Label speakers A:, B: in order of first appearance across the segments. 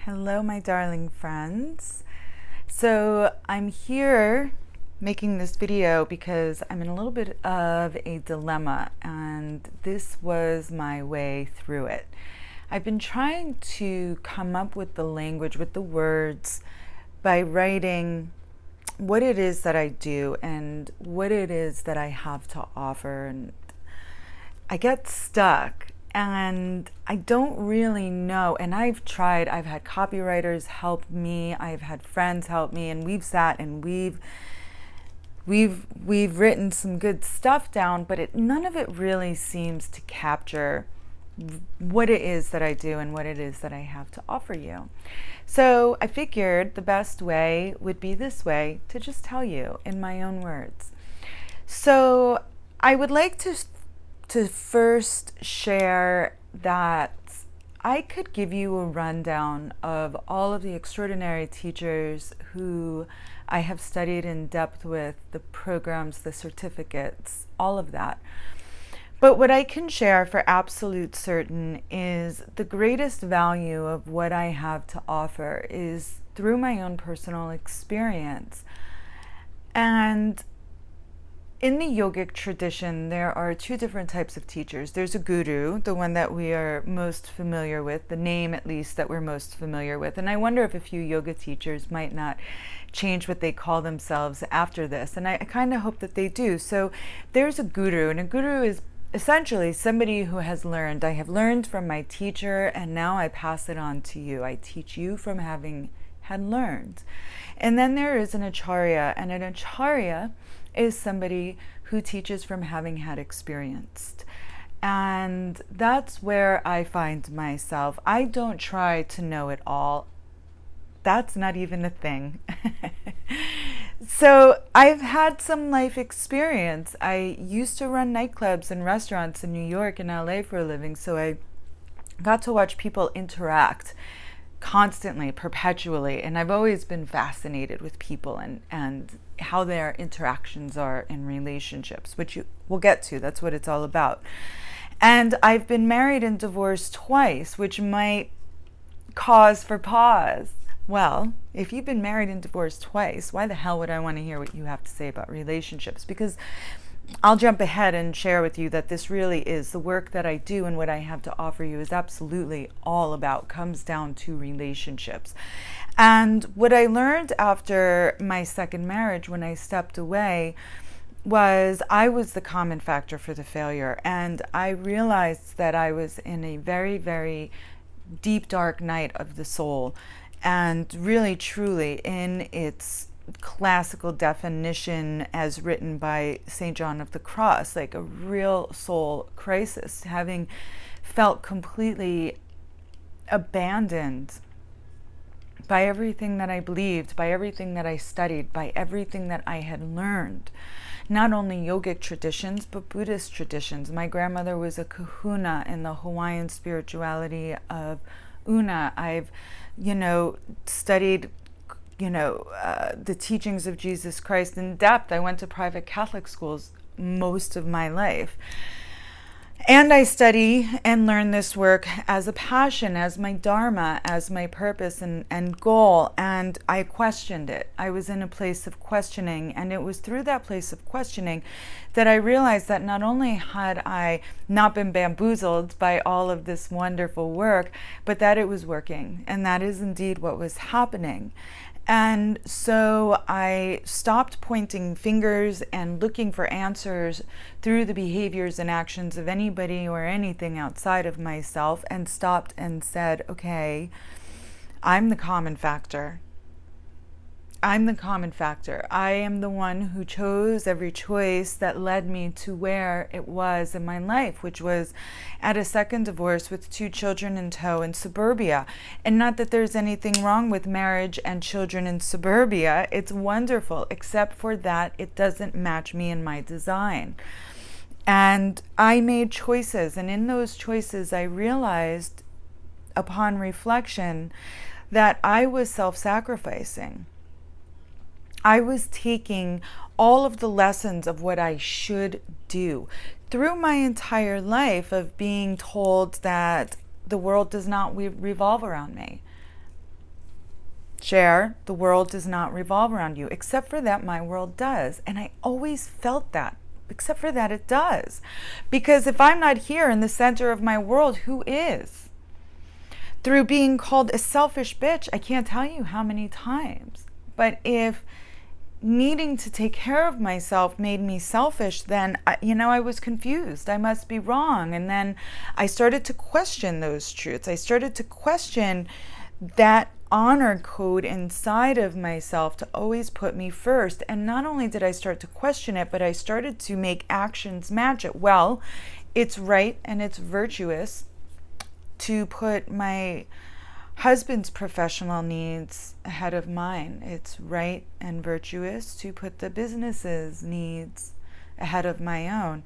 A: Hello, my darling friends. So I'm here making this video because I'm in a little bit of a dilemma, and this was my way through it. I've been trying to come up with the language, with the words, by writing what it is that I do and what it is that I have to offer, and I get stuck and I don't really know. And I've tried, I've had copywriters help me, I've had friends help me, and we've sat and we've written some good stuff down, but none of it really seems to capture what it is that I do and what it is that I have to offer you. So I figured the best way would be this way, to just tell you in my own words. So I would like to first share that I could give you a rundown of all of the extraordinary teachers who I have studied in depth with, the programs, the certificates, all of that. But what I can share for absolute certain is the greatest value of what I have to offer is through my own personal experience. And in the yogic tradition, there are two different types of teachers. There's a guru, the one that we are most familiar with, the name at least that we're most familiar with. And I wonder if a few yoga teachers might not change what they call themselves after this. And I kind of hope that they do. So there's a guru, and a guru is essentially somebody who has learned. I have learned from my teacher, and now I pass it on to you. I teach you from having had learned. And then there is an acharya, and an acharya is somebody who teaches from having had experienced. And that's where I find myself. I don't try to know it all. That's not even a thing. So I've had some life experience. I used to run nightclubs and restaurants in New York and LA for a living, so I got to watch people interact constantly, perpetually, and I've always been fascinated with people and how their interactions are in relationships, which we'll get to. That's what it's all about. And I've been married and divorced twice, which might cause for pause. Well, if you've been married and divorced twice, why the hell would I want to hear what you have to say about relationships? Because I'll jump ahead and share with you that this really is the work that I do, and what I have to offer you is absolutely all about, comes down to relationships. And what I learned after my second marriage, when I stepped away, was I was the common factor for the failure. And I realized that I was in a very, very deep, dark night of the soul. And really, truly, in its classical definition as written by St. John of the Cross, like a real soul crisis, having felt completely abandoned by everything that I believed, by everything that I studied, by everything that I had learned. Not only yogic traditions, but Buddhist traditions. My grandmother was a kahuna in the Hawaiian spirituality of Una. I've, studied, the teachings of Jesus Christ in depth. I went to private Catholic schools most of my life. And I study and learn this work as a passion, as my dharma, as my purpose and goal. And I questioned it. I was in a place of questioning. And it was through that place of questioning that I realized that not only had I not been bamboozled by all of this wonderful work, but that it was working. And that is indeed what was happening. And so I stopped pointing fingers and looking for answers through the behaviors and actions of anybody or anything outside of myself, and stopped and said, okay, I'm the common factor. I'm the common factor. I am the one who chose every choice that led me to where it was in my life, which was at a second divorce with 2 children in tow in suburbia. And not that there's anything wrong with marriage and children in suburbia. It's wonderful, except for that it doesn't match me and my design. And I made choices, and in those choices I realized upon reflection that I was self-sacrificing. I was taking all of the lessons of what I should do through my entire life of being told that the world does not revolve around me. Share, the world does not revolve around you, except for that my world does. And I always felt that, except for that it does. Because if I'm not here in the center of my world, who is? Through being called a selfish bitch, I can't tell you how many times. But if needing to take care of myself made me selfish, then, I was confused. I must be wrong. And then I started to question those truths. I started to question that honor code inside of myself to always put me first. And not only did I start to question it, but I started to make actions match it. Well, it's right and it's virtuous to put my husband's professional needs ahead of mine. It's right and virtuous to put the business's needs ahead of my own.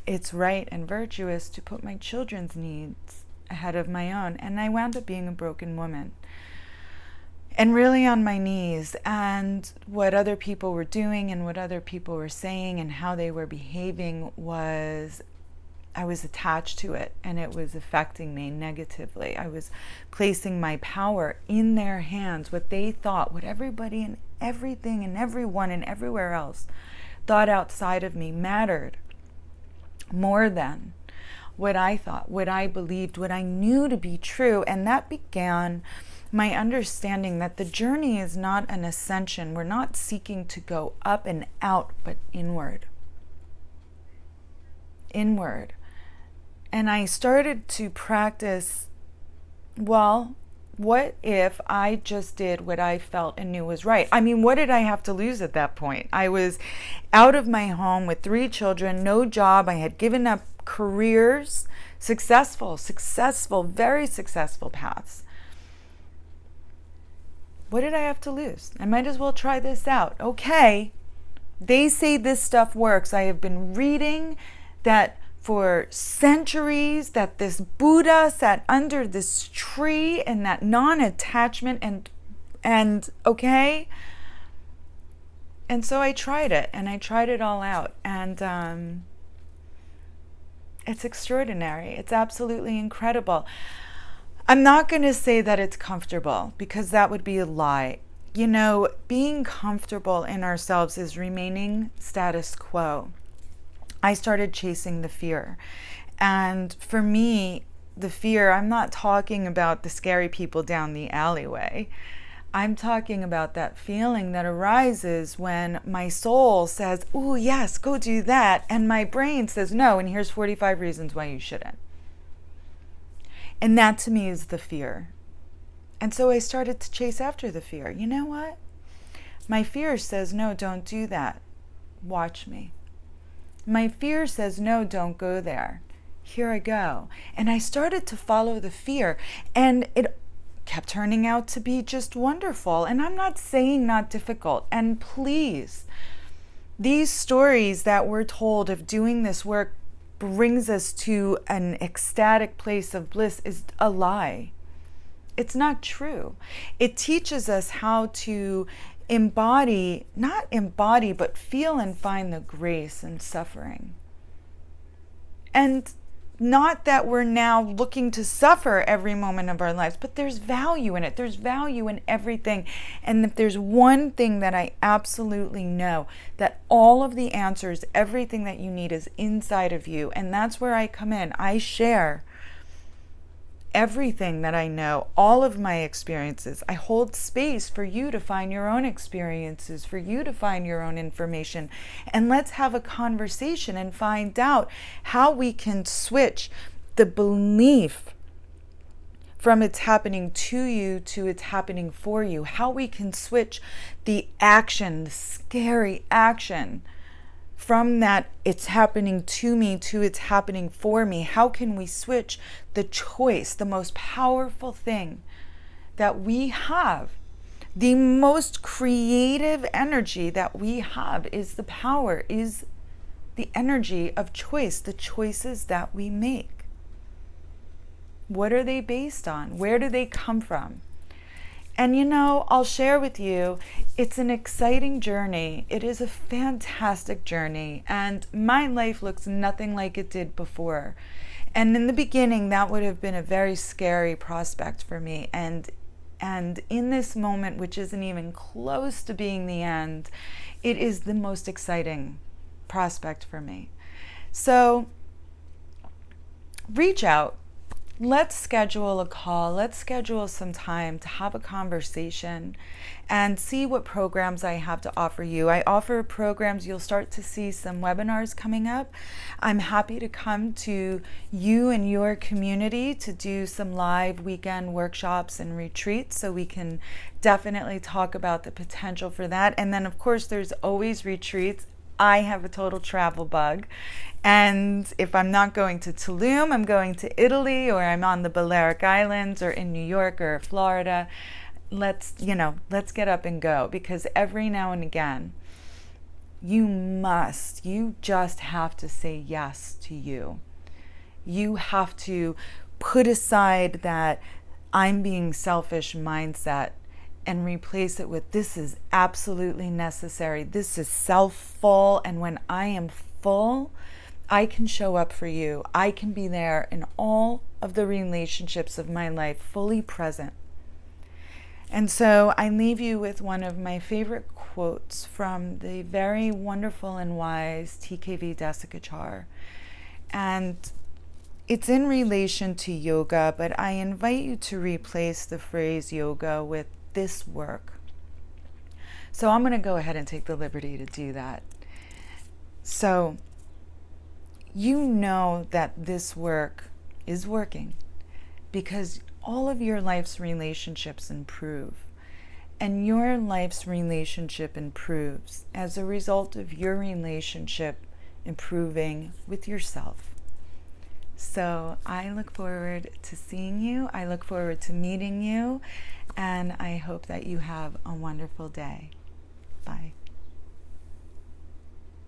A: It's right and virtuous to put my children's needs ahead of my own. And I wound up being a broken woman. And really on my knees, and what other people were doing and what other people were saying and how they were behaving I was attached to it, and it was affecting me negatively. I was placing my power in their hands, what they thought, what everybody and everything and everyone and everywhere else thought outside of me mattered more than what I thought, what I believed, what I knew to be true. And that began my understanding that the journey is not an ascension. We're not seeking to go up and out, but inward. Inward. And I started to practice, well, what if I just did what I felt and knew was right? I mean, what did I have to lose at that point? I was out of my home with 3 children, no job. I had given up careers, successful, very successful paths. What did I have to lose? I might as well try this out. Okay, they say this stuff works. I have been reading that for centuries, that this Buddha sat under this tree and that non-attachment and okay. And so I tried it, and I tried it all out, and it's extraordinary. It's absolutely incredible. I'm not going to say that it's comfortable, because that would be a lie. Being comfortable in ourselves is remaining status quo. I started chasing the fear. And for me, the fear, I'm not talking about the scary people down the alleyway. I'm talking about that feeling that arises when my soul says, "Ooh, yes, go do that." And my brain says, "No, and here's 45 reasons why you shouldn't." And that to me is the fear. And so I started to chase after the fear. You know what? My fear says, "No, don't do that. Watch me." My fear says, "No, don't go there." Here I go. And I started to follow the fear, and it kept turning out to be just wonderful. And I'm not saying not difficult. And please, these stories that we're told of doing this work brings us to an ecstatic place of bliss is a lie. It's not true. It teaches us how to not embody, but feel and find the grace in suffering. And not that we're now looking to suffer every moment of our lives, but there's value in it. There's value in everything. And if there's one thing that I absolutely know, that all of the answers, everything that you need is inside of you. And that's where I come in. I share everything that I know, all of my experiences. I hold space for you to find your own experiences, for you to find your own information. And let's have a conversation and find out how we can switch the belief from it's happening to you to it's happening for you. How we can switch the action, the scary action, from that it's happening to me to it's happening for me. How can we switch the choice, the most powerful thing that we have, the most creative energy that we have is the power, is the energy of choice, the choices that we make. What are they based on? Where do they come from? And I'll share with you, it's an exciting journey. It is a fantastic journey. And my life looks nothing like it did before. And in the beginning, that would have been a very scary prospect for me. And And in this moment, which isn't even close to being the end, it is the most exciting prospect for me. So reach out. Let's schedule a call. Let's schedule some time to have a conversation and see what programs I have to offer you. I offer programs. You'll start to see some webinars coming up. I'm happy to come to you and your community to do some live weekend workshops and retreats, so we can definitely talk about the potential for that. And then, of course, there's always retreats. I have a total travel bug. And if I'm not going to Tulum, I'm going to Italy, or I'm on the Balearic Islands, or in New York or Florida. Let's get up and go, because every now and again, you just have to say yes to you. You have to put aside that I'm being selfish mindset and replace it with, this is absolutely necessary. This is self-full, and when I am full, I can show up for you. I can be there in all of the relationships of my life, fully present. And so I leave you with one of my favorite quotes from the very wonderful and wise TKV Desikachar. And it's in relation to yoga, but I invite you to replace the phrase yoga with this work. So I'm going to go ahead and take the liberty to do that. So you know that this work is working because all of your life's relationships improve. And your life's relationship improves as a result of your relationship improving with yourself. So I look forward to seeing you. I look forward to meeting you. And I hope that you have a wonderful day.